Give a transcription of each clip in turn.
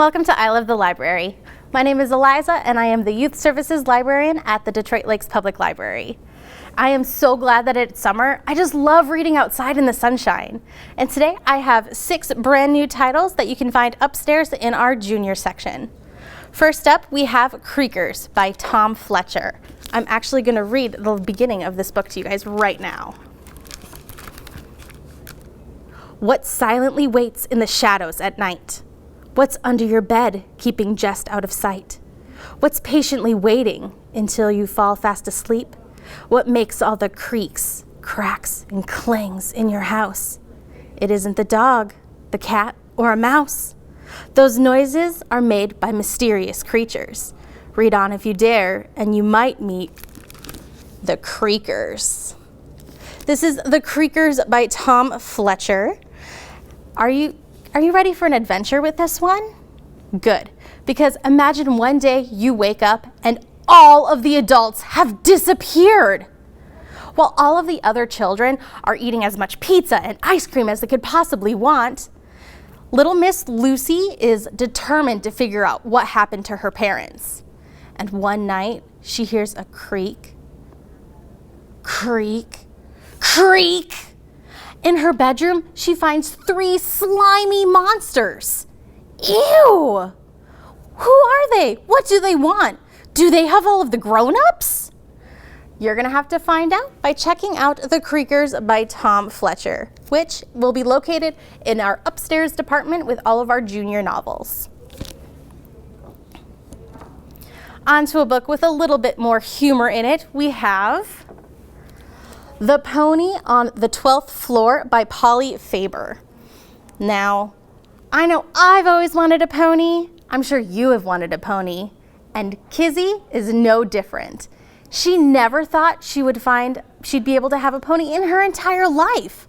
welcome to I Love the Library. My name is Eliza and I am the Youth Services Librarian at the Detroit Lakes Public Library. I am so glad that it's summer. I just love reading outside in the sunshine. And today I have 6 brand new titles that you can find upstairs in our junior section. First up, we have Creakers by Tom Fletcher. I'm actually going to read the beginning of this book to you guys right now. What silently waits in the shadows at night? What's under your bed, keeping just out of sight? What's patiently waiting until you fall fast asleep? What makes all the creaks, cracks, and clangs in your house? It isn't the dog, the cat, or a mouse. Those noises are made by mysterious creatures. Read on if you dare, and you might meet the creakers. This is The Creakers by Tom Fletcher. Are you ready for an adventure with this one? Good, because imagine one day you wake up and all of the adults have disappeared. While all of the other children are eating as much pizza and ice cream as they could possibly want, little Miss Lucy is determined to figure out what happened to her parents. And one night, she hears a creak, creak, creak. In her bedroom, she finds 3 slimy monsters. Ew! Who are they? What do they want? Do they have all of the grown-ups? You're gonna have to find out by checking out The Creakers by Tom Fletcher, which will be located in our upstairs department with all of our junior novels. On to a book with a little bit more humor in it. We have The Pony on the 12th Floor by Polly Faber. Now, I know I've always wanted a pony. I'm sure you have wanted a pony. And Kizzy is no different. She never thought she'd be able to have a pony in her entire life.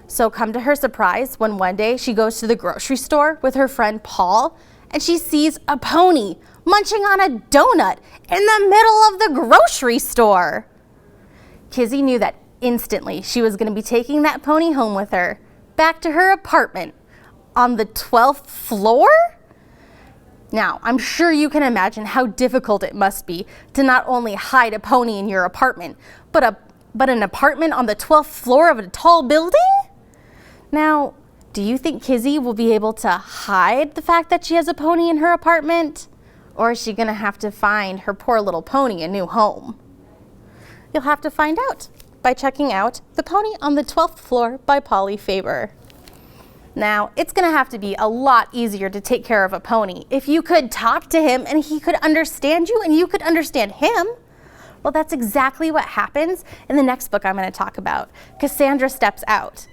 So come to her surprise when one day she goes to the grocery store with her friend Paul and she sees a pony munching on a donut in the middle of the grocery store. Kizzy knew that instantly she was going to be taking that pony home with her, back to her apartment on the 12th floor? Now, I'm sure you can imagine how difficult it must be to not only hide a pony in your apartment, but an apartment on the 12th floor of a tall building? Now, do you think Kizzy will be able to hide the fact that she has a pony in her apartment? Or is she going to have to find her poor little pony a new home? You'll have to find out by checking out The Pony on the 12th Floor by Polly Faber. Now, it's going to have to be a lot easier to take care of a pony if you could talk to him and he could understand you and you could understand him. Well, that's exactly what happens in the next book I'm going to talk about, Cassandra Steps Out.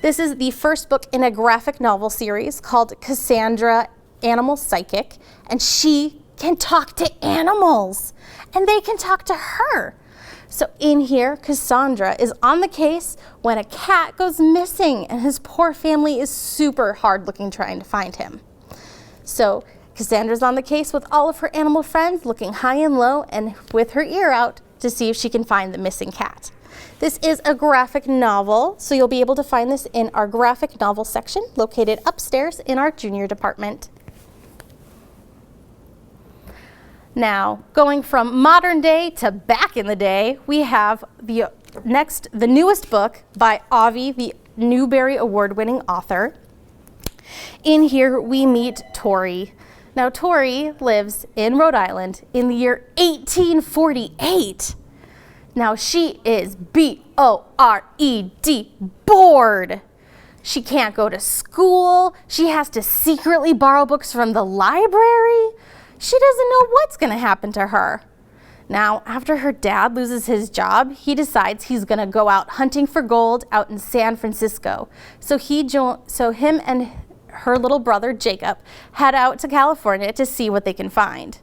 This is the first book in a graphic novel series called Cassandra, Animal Psychic, and she can talk to animals and they can talk to her. So in here, Cassandra is on the case when a cat goes missing and his poor family is super hard looking trying to find him. So Cassandra's on the case with all of her animal friends looking high and low and with her ear out to see if she can find the missing cat. This is a graphic novel, so you'll be able to find this in our graphic novel section located upstairs in our junior department. Now, going from modern day to back in the day, we have the newest book by Avi, the Newbery Award-winning author. In here, we meet Tori. Now, Tori lives in Rhode Island in the year 1848. Now, she is B-O-R-E-D, bored. She can't go to school. She has to secretly borrow books from the library. She doesn't know what's going to happen to her. Now, after her dad loses his job, he decides he's going to go out hunting for gold out in San Francisco. So him and her little brother, Jacob, head out to California to see what they can find.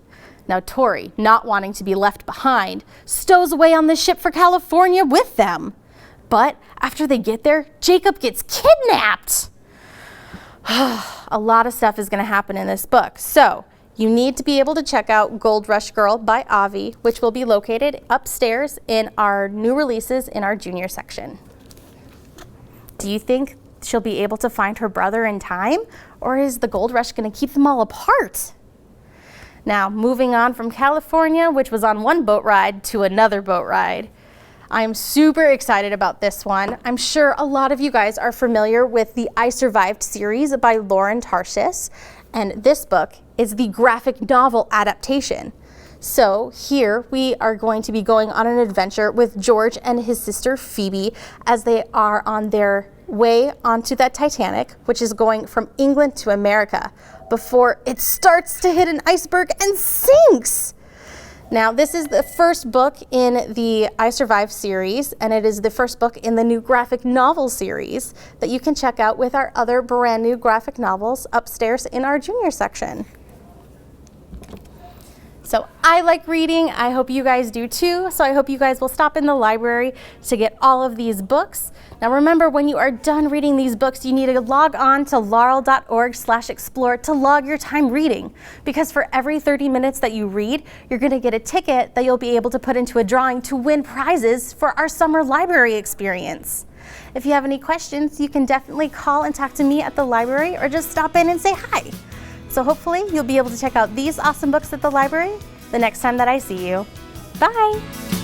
Now, Tori, not wanting to be left behind, stows away on the ship for California with them. But after they get there, Jacob gets kidnapped. A lot of stuff is going to happen in this book. So you need to be able to check out Gold Rush Girl by Avi, which will be located upstairs in our new releases in our junior section. Do you think she'll be able to find her brother in time, or is the gold rush going to keep them all apart? Now, moving on from California, which was on one boat ride, to another boat ride. I'm super excited about this one. I'm sure a lot of you guys are familiar with the I Survived series by Lauren Tarshis, and this book is the graphic novel adaptation. So here we are going to be going on an adventure with George and his sister Phoebe as they are on their way onto that Titanic, which is going from England to America, before it starts to hit an iceberg and sinks. Now, this is the first book in the I Survived series, and it is the first book in the new graphic novel series that you can check out with our other brand new graphic novels upstairs in our junior section. So I like reading. I hope you guys do too. So I hope you guys will stop in the library to get all of these books. Now remember, when you are done reading these books, you need to log on to laurel.org/explore to log your time reading. Because for every 30 minutes that you read, you're going to get a ticket that you'll be able to put into a drawing to win prizes for our summer library experience. If you have any questions, you can definitely call and talk to me at the library, or just stop in and say hi. So hopefully you'll be able to check out these awesome books at the library the next time that I see you. Bye!